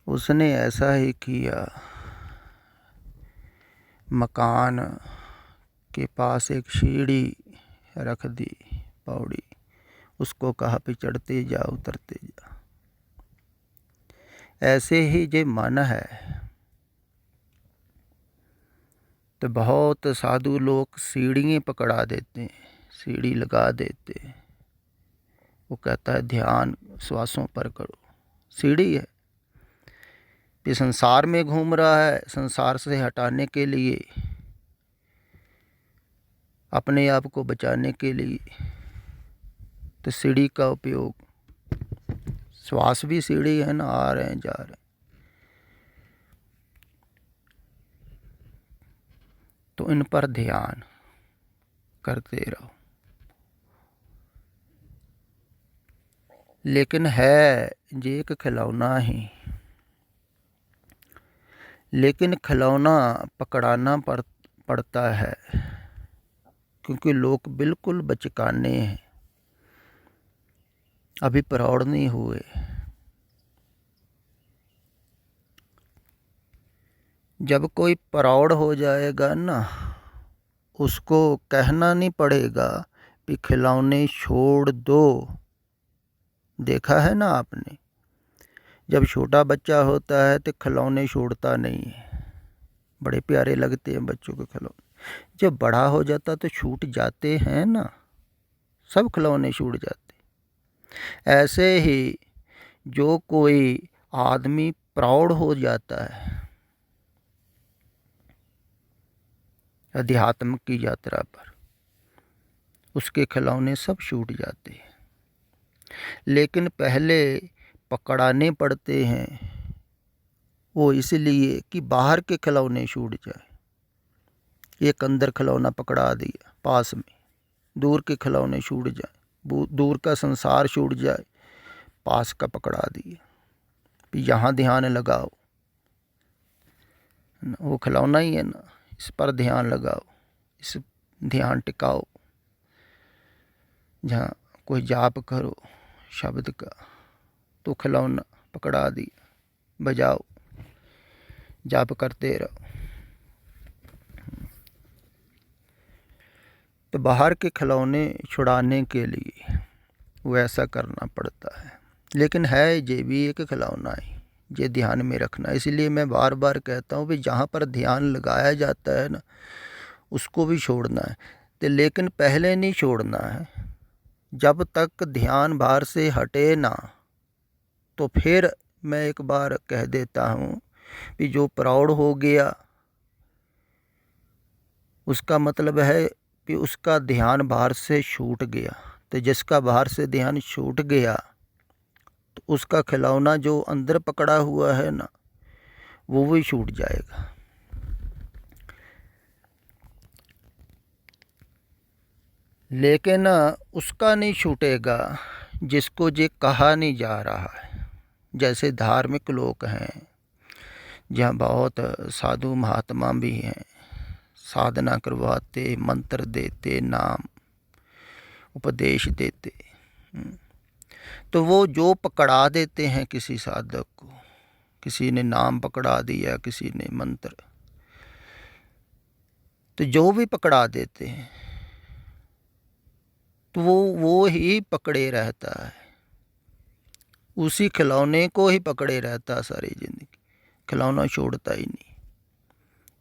उसने ऐसा ही किया। मकान के पास एक सीढ़ी रख दी, पौड़ी, उसको कहा भी चढ़ते जा उतरते जा। ऐसे ही जो मन है, तो बहुत साधु लोग सीढ़ियाँ पकड़ा देते हैं, सीढ़ी लगा देते हैं। वो कहता है ध्यान श्वासों पर करो। सीढ़ी है, ये संसार में घूम रहा है, संसार से हटाने के लिए, अपने आप को बचाने के लिए, तो सीढ़ी का उपयोग। श्वास भी सीढ़ी है ना, आ रहे हैं जा रहे हैं। तो इन पर ध्यान करते रहो। लेकिन है जे एक खिलौना ही, लेकिन खिलौना पकड़ाना पड़ता है, क्योंकि लोग बिल्कुल बचकाने हैं, अभी प्रौढ़ नहीं हुए। जब कोई प्रौढ़ हो जाएगा ना, उसको कहना नहीं पड़ेगा कि खिलौने छोड़ दो। देखा है ना आपने, जब छोटा बच्चा होता है तो खिलौने छोड़ता नहीं है, बड़े प्यारे लगते हैं बच्चों के खिलौने। जब बड़ा हो जाता तो छूट जाते हैं ना, सब खिलौने छूट जाते। ऐसे ही जो कोई आदमी प्रौढ़ हो जाता है अध्यात्म की यात्रा पर, उसके खिलौने सब छूट जाते हैं। लेकिन पहले पकड़ाने पड़ते हैं, वो इसलिए कि बाहर के खिलौने छूट जाए। एक अंदर खिलौना पकड़ा दिया पास में, दूर के खिलौने छूट जाए, दूर का संसार छूट जाए, पास का पकड़ा दिया, यहाँ ध्यान लगाओ। वो खिलौना ही है ना, इस पर ध्यान लगाओ, इस ध्यान टिकाओ। जहाँ कोई जाप करो शब्द का, तो खिलौना पकड़ा दिया, बजाओ, जाप करते रहो। तो बाहर के खिलौने छुड़ाने के लिए वैसा करना पड़ता है। लेकिन है ये भी एक खिलौना ही, ये ध्यान में रखना। इसलिए मैं बार बार कहता हूँ कि जहाँ पर ध्यान लगाया जाता है ना, उसको भी छोड़ना है। तो लेकिन पहले नहीं छोड़ना है, जब तक ध्यान बाहर से हटे ना। तो फिर मैं एक बार कह देता हूँ कि जो प्रौढ़ हो गया, उसका मतलब है कि उसका ध्यान बाहर से छूट गया। तो जिसका बाहर से ध्यान छूट गया, तो उसका खिलौना जो अंदर पकड़ा हुआ है ना, वो भी छूट जाएगा। लेकिन उसका नहीं छूटेगा जिसको ये कहा नहीं जा रहा है। जैसे धार्मिक लोग हैं, जहाँ बहुत साधु महात्मा भी हैं, साधना करवाते, मंत्र देते, नाम उपदेश देते, तो वो जो पकड़ा देते हैं किसी साधक को, किसी ने नाम पकड़ा दिया, किसी ने मंत्र, तो जो भी पकड़ा देते हैं तो वो ही पकड़े रहता है, उसी खिलौने को ही पकड़े रहता है सारी जिंदगी, खिलौना छोड़ता ही नहीं।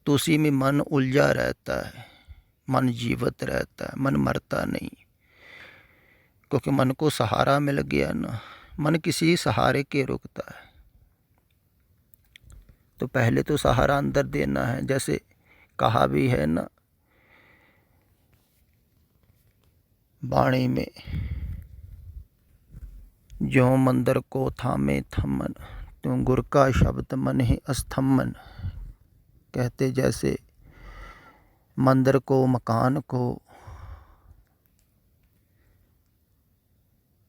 तो उसी में मन उलझा रहता है, मन जीवित रहता है, मन मरता नहीं, क्योंकि मन को सहारा मिल गया ना। मन किसी सहारे के रुकता है। तो पहले तो सहारा अंदर देना है। जैसे कहा भी है ना वाणी में, जो मंदिर को थामे थमन, त्यों गुर का शब्द मन ही अस्थमन। कहते जैसे मंदिर को, मकान को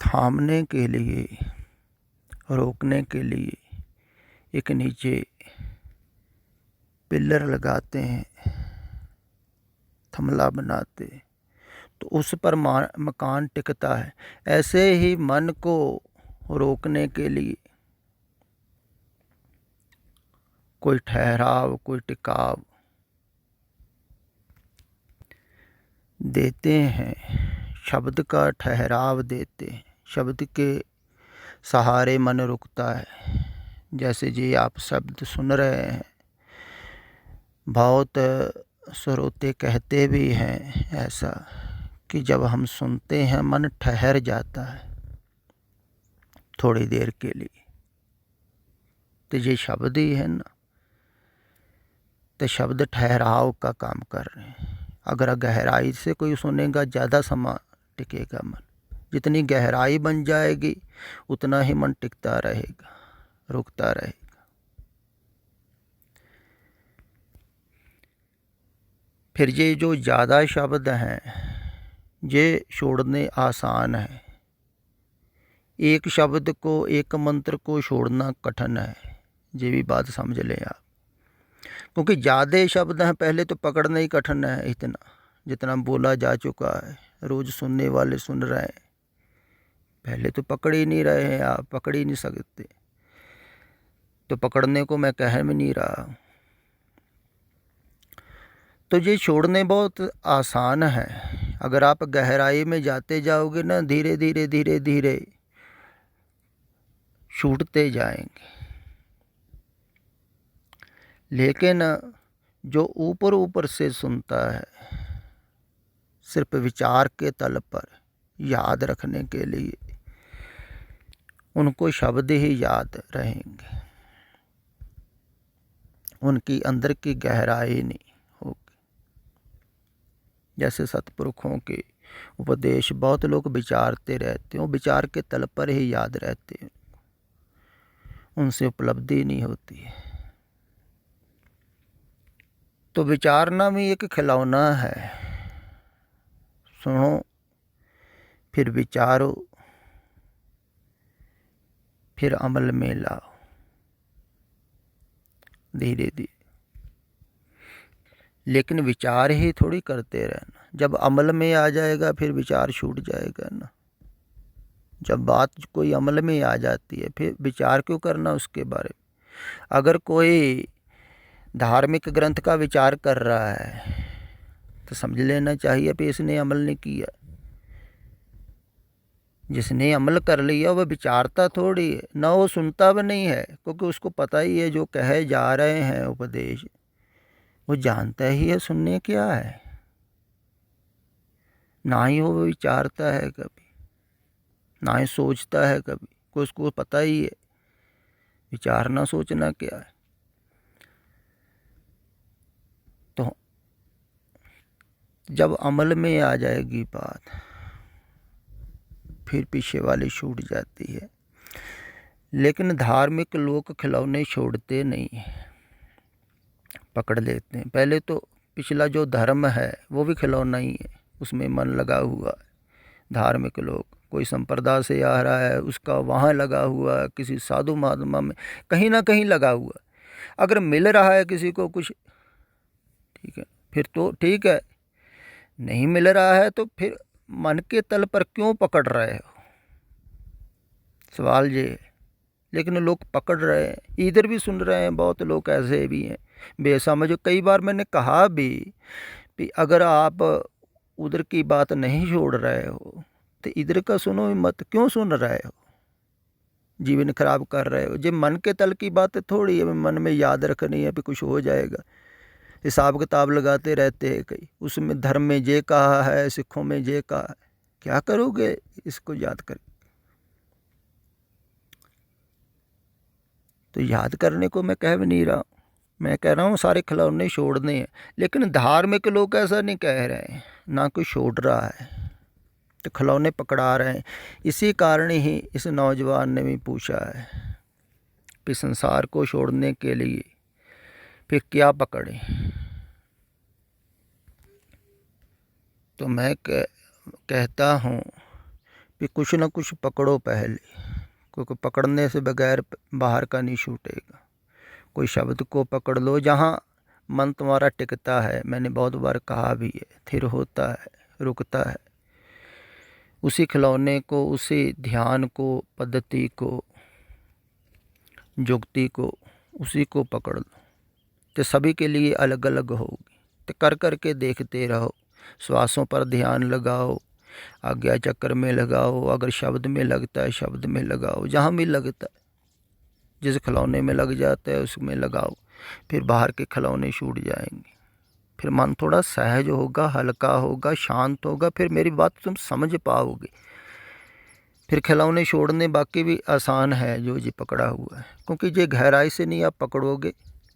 थामने के लिए, रोकने के लिए एक नीचे पिलर लगाते हैं, थमला बनाते, तो उस पर मकान टिकता है। ऐसे ही मन को रोकने के लिए कोई ठहराव, कोई टिकाव देते हैं, शब्द का ठहराव देते हैं, शब्द के सहारे मन रुकता है। जैसे जी आप शब्द सुन रहे हैं, बहुत श्रोते कहते भी हैं ऐसा कि जब हम सुनते हैं मन ठहर जाता है थोड़ी देर के लिए। तो ये शब्द ही है ना, तो शब्द ठहराव का काम कर रहे हैं। अगर गहराई से कोई सुनेगा ज़्यादा समय टिकेगा मन, जितनी गहराई बन जाएगी उतना ही मन टिकता रहेगा, रुकता रहेगा। फिर ये जो ज़्यादा शब्द हैं ये छोड़ने आसान है। एक शब्द को, एक मंत्र को छोड़ना कठिन है, ये भी बात समझ लें आप। क्योंकि ज़्यादा शब्द हैं, पहले तो पकड़ना ही कठिन है। इतना जितना बोला जा चुका है, रोज़ सुनने वाले सुन रहे हैं, पहले तो पकड़ ही नहीं रहे हैं, आप पकड़ ही नहीं सकते। तो पकड़ने को मैं कह भी नहीं रहा। तो ये छोड़ने बहुत आसान है। अगर आप गहराई में जाते जाओगे ना, धीरे धीरे धीरे धीरे छूटते जाएंगे। लेकिन जो ऊपर ऊपर से सुनता है, सिर्फ विचार के तल पर याद रखने के लिए, उनको शब्द ही याद रहेंगे, उनकी अंदर की गहराई नहीं होगी। जैसे सतपुरुषों के उपदेश बहुत लोग विचारते रहते हैं, वो विचार के तल पर ही याद रहते हैं, उनसे उपलब्धि नहीं होती है। तो विचारना भी एक खिलौना है। सुनो, फिर विचारो, फिर अमल में लाओ, धीरे धीरे। लेकिन विचार ही थोड़ी करते रहना, जब अमल में आ जाएगा फिर विचार छूट जाएगा ना। जब बात कोई अमल में आ जाती है फिर विचार क्यों करना उसके बारे में। अगर कोई धार्मिक ग्रंथ का विचार कर रहा है तो समझ लेना चाहिए कि इसने अमल नहीं किया। जिसने अमल कर लिया वह विचारता थोड़ी है ना, वो सुनता भी नहीं है, क्योंकि उसको पता ही है जो कहे जा रहे हैं उपदेश, वो जानता ही है सुनने क्या है। ना ही वो विचारता है कभी, ना ही सोचता है कभी, को उसको पता ही है विचारना सोचना क्या है। तो जब अमल में आ जाएगी बात, फिर पीछे वाली छूट जाती है। लेकिन धार्मिक लोग खिलौने छोड़ते नहीं हैं, पकड़ लेते हैं। पहले तो पिछला जो धर्म है वो भी खिलौना ही है, उसमें मन लगा हुआ है। धार्मिक लोग, कोई संप्रदाय से आ रहा है उसका वहाँ लगा हुआ है, किसी साधु महात्मा में कहीं ना कहीं लगा हुआ है। अगर मिल रहा है किसी को कुछ, ठीक है, फिर तो ठीक है। नहीं मिल रहा है तो फिर मन के तल पर क्यों पकड़ रहे हो, सवाल ये है। लेकिन लोग पकड़ रहे हैं, इधर भी सुन रहे हैं, बहुत लोग ऐसे भी हैं बेसमझ। कई बार मैंने कहा भी कि अगर आप उधर की बात नहीं छोड़ रहे हो तो इधर का सुनो मत, क्यों सुन रहे हो, जीवन खराब कर रहे हो। जब मन के तल की बात थोड़ी है मन में याद रखनी है, भी कुछ हो जाएगा। हिसाब किताब लगाते रहते हैं कई, उसमें धर्म में ये कहा है, सिखों में ये कहा है, क्या करोगे इसको याद कर। तो याद करने को मैं कह भी नहीं रहा, मैं कह रहा हूँ सारे खिलौने छोड़ने हैं। लेकिन धार्मिक लोग ऐसा नहीं कह रहे हैं, ना कोई छोड़ रहा है, तो खिलौने पकड़ा रहे हैं। इसी कारण ही इस नौजवान ने भी पूछा है कि संसार को छोड़ने के लिए फिर क्या पकड़े। तो मैं कहता हूँ कि कुछ न कुछ पकड़ो पहले, क्योंकि पकड़ने से बगैर बाहर का नहीं छूटेगा। कोई शब्द को पकड़ लो, जहाँ मन तुम्हारा टिकता है, मैंने बहुत बार कहा भी है, स्थिर होता है, रुकता है, उसी खिलौने को, उसी ध्यान को, पद्धति को, जुक्ति को, उसी को पकड़ लो। तो सभी के लिए अलग अलग होगी। तो कर कर के देखते रहो, श्वासों पर ध्यान लगाओ, आज्ञा चक्र में लगाओ, अगर शब्द में लगता है शब्द में लगाओ, जहाँ भी लगता है, जिस खिलौने में लग जाता है उसमें लगाओ, फिर बाहर के खिलौने छूट जाएंगे। फिर मन थोड़ा सहज होगा, हल्का होगा, शांत होगा, फिर मेरी बात तुम समझ पाओगे। फिर खिलौने छोड़ने बाकी भी आसान है जो जी पकड़ा हुआ है, क्योंकि ये गहराई से नहीं आप पकड़ोगे,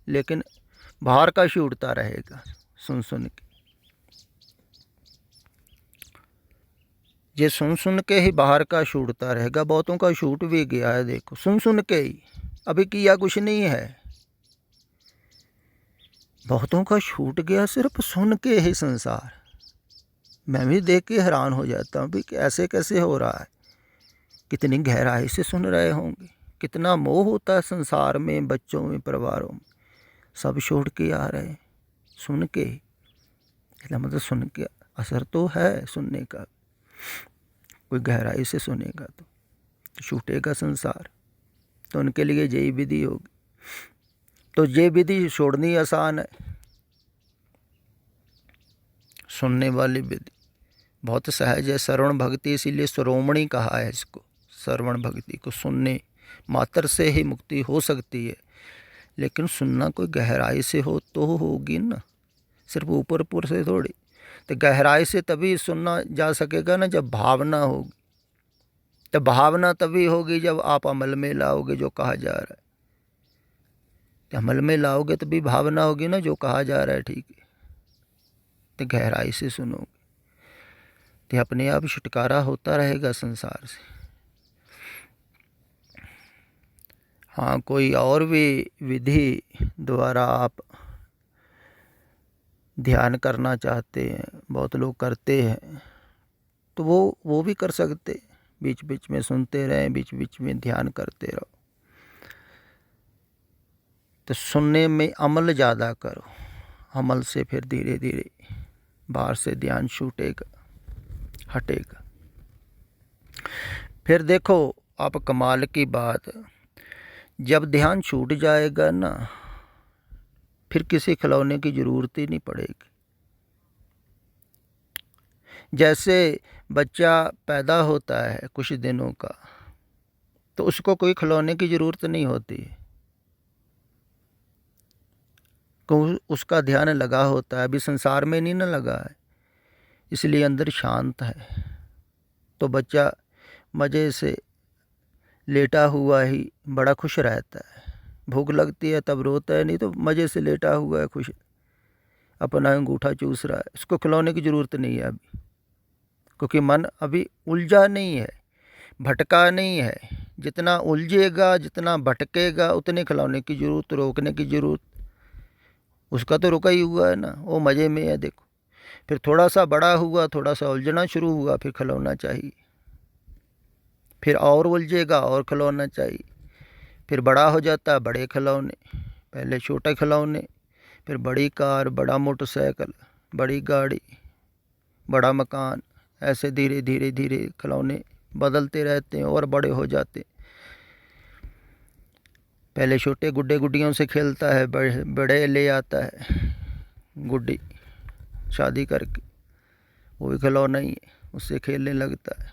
लेकिन बाहर का छूटता रहेगा सुन सुन के। ये सुन सुन के ही बाहर का छूटता रहेगा। बहुतों का छूट भी गया है, देखो सुन सुन के ही, अभी किया कुछ नहीं है। बहुतों का छूट गया सिर्फ सुन के ही संसार। मैं भी देख के हैरान हो जाता हूँ भी ऐसे कैसे हो रहा है। कितनी गहराई से सुन रहे होंगे, कितना मोह होता है संसार में, बच्चों में, परिवारों में, सब छोड़ के आ रहे हैं सुन के। इसका मतलब सुन के असर तो है सुनने का। कोई गहराई से सुनेगा तो छूटेगा संसार। तो उनके लिए यही विधि होगी। तो ये विधि छोड़नी आसान है, सुनने वाली विधि बहुत सहज है। श्रवण भक्ति, इसीलिए श्रोमणी कहा है इसको। श्रवण भक्ति को सुनने मात्र से ही मुक्ति हो सकती है, लेकिन सुनना कोई गहराई से हो तो होगी ना, सिर्फ ऊपर ऊपर से थोड़ी। तो गहराई से तभी सुनना जा सकेगा ना जब भावना होगी। तो भावना तभी होगी जब आप अमल में लाओगे जो कहा जा रहा है। तो अमल में लाओगे तभी भावना होगी ना, जो कहा जा रहा है ठीक है। तो गहराई से सुनोगे तो अपने आप छुटकारा होता रहेगा संसार से। हाँ, कोई और भी विधि द्वारा आप ध्यान करना चाहते हैं, बहुत लोग करते हैं, तो वो भी कर सकते। बीच बीच में सुनते रहें, बीच बीच में ध्यान करते रहो। तो सुनने में अमल ज़्यादा करो, अमल से फिर धीरे धीरे बाहर से ध्यान छूटेगा, हटेगा। फिर देखो आप कमाल की बात, जब ध्यान छूट जाएगा ना, फिर किसी खिलौने की ज़रूरत ही नहीं पड़ेगी। जैसे बच्चा पैदा होता है कुछ दिनों का, तो उसको कोई खिलौने की ज़रूरत नहीं होती है, क्योंकि उसका ध्यान लगा होता है, अभी संसार में नहीं ना लगा है, इसलिए अंदर शांत है। तो बच्चा मज़े से लेटा हुआ ही बड़ा खुश रहता है। भूख लगती है तब रोता है, नहीं तो मज़े से लेटा हुआ है खुश, अपना अंगूठा चूस रहा है। उसको खिलौने की ज़रूरत नहीं है अभी, क्योंकि मन अभी उलझा नहीं है, भटका नहीं है। जितना उलझेगा, जितना भटकेगा, उतने खिलौने की ज़रूरत, रोकने की ज़रूरत। उसका तो रुका ही हुआ है ना, वो मज़े में है। देखो फिर थोड़ा सा बड़ा हुआ, थोड़ा सा उलझना शुरू हुआ, फिर खिलौना चाहिए, फिर और उलझेगा और खिलौना चाहिए, फिर बड़ा हो जाता है, बड़े खिलौने, पहले छोटे खिलौने, फिर बड़ी कार, बड़ा मोटरसाइकिल, बड़ी गाड़ी, बड़ा मकान। ऐसे धीरे धीरे धीरे खिलौने बदलते रहते हैं और बड़े हो जाते। पहले छोटे गुड्डे गुड्डियों से खेलता है, बड़े ले आता है गुड्डी शादी करके, वो भी खिलौना ही है, उससे खेलने लगता है।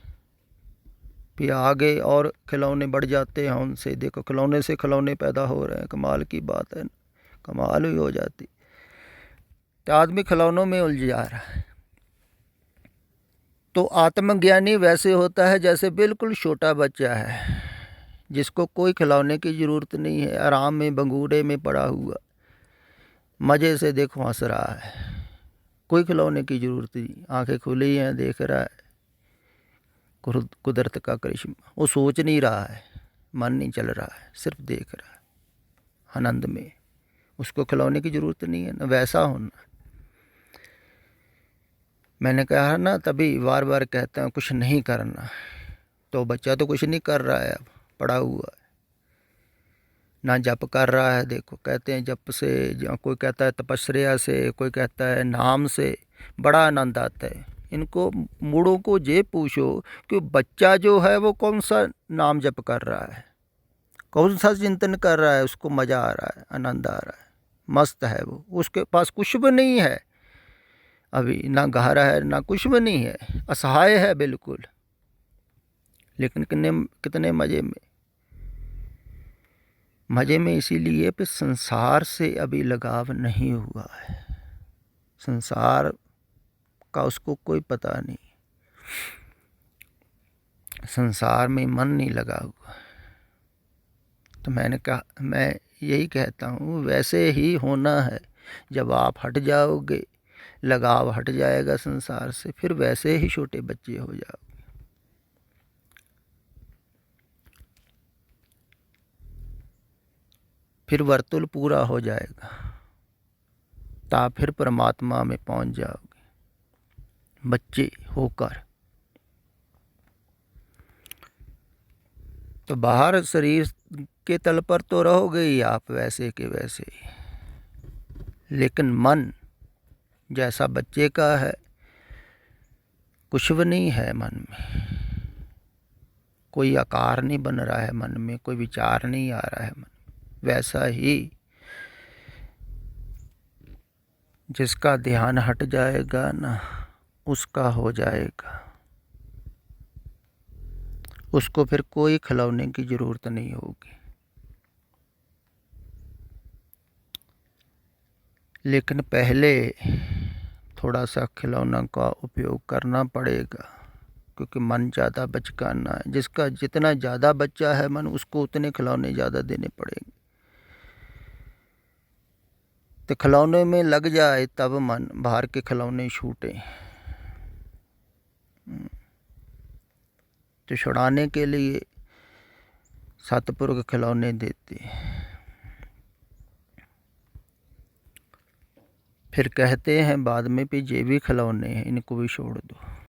फिर आगे और खिलौने बढ़ जाते हैं उनसे। देखो खिलौने से खिलौने पैदा हो रहे हैं, कमाल की बात है, कमाल ही हो जाती। तो आदमी खिलौनों में उलझ जा रहा है। तो आत्मज्ञानी वैसे होता है जैसे बिल्कुल छोटा बच्चा है, जिसको कोई खिलौने की ज़रूरत नहीं है, आराम में बंगूरे में पड़ा हुआ, मज़े से देखो हंस रहा है, कोई खिलौने की ज़रूरत नहीं, आंखें खुली हैं, देख रहा है कुदरत का करिश्मा। वो सोच नहीं रहा है, मन नहीं चल रहा है, सिर्फ देख रहा है आनंद में। उसको खिलौने की ज़रूरत नहीं है ना, वैसा होना। मैंने कहा ना, तभी बार बार कहता हूँ कुछ नहीं करना। तो बच्चा तो कुछ नहीं कर रहा है, अब पड़ा हुआ है, ना जप कर रहा है। देखो कहते हैं जप से, कोई कहता है तपस्या से, कोई कहता है नाम से, बड़ा आनंद आता है। इनको मूढ़ों को ये पूछो कि बच्चा जो है वो कौन सा नाम जप कर रहा है, कौन सा चिंतन कर रहा है, उसको मज़ा आ रहा है, आनंद आ रहा है, मस्त है वो, उसके पास कुछ भी नहीं है अभी, ना घर है ना कुछ भी नहीं है, असहाय है बिल्कुल, लेकिन कितने कितने मज़े में इसीलिए कि संसार से अभी लगाव नहीं हुआ है, संसार का उसको कोई पता नहीं, संसार में मन नहीं लगा हुआ। तो मैंने कहा, मैं यही कहता हूँ वैसे ही होना है, जब आप हट जाओगे, लगाव हट जाएगा संसार से, फिर वैसे ही छोटे बच्चे हो जाओगे। फिर वर्तुल पूरा हो जाएगा, तब फिर परमात्मा में पहुंच जाओगे बच्चे होकर। तो बाहर शरीर के तल पर तो रहोगे ही आप वैसे के वैसे ही, लेकिन मन जैसा बच्चे का है, कुछ भी नहीं है मन में, कोई आकार नहीं बन रहा है मन में, कोई विचार नहीं आ रहा है मन में। वैसा ही जिसका ध्यान हट जाएगा ना, उसका हो जाएगा, उसको फिर कोई खिलौने की ज़रूरत नहीं होगी। लेकिन पहले थोड़ा सा खिलौना का उपयोग करना पड़ेगा, क्योंकि मन ज़्यादा बचकाना है, जिसका जितना ज़्यादा बच्चा है मन, उसको उतने खिलौने ज़्यादा देने पड़ेंगे। तो खिलौने में लग जाए तब मन, बाहर के खिलौने छूटे। तो छुड़ाने के लिए सतपुर के खिलौने देते, फिर कहते हैं बाद में भी ये भी खिलौने हैं, इनको भी छोड़ दो।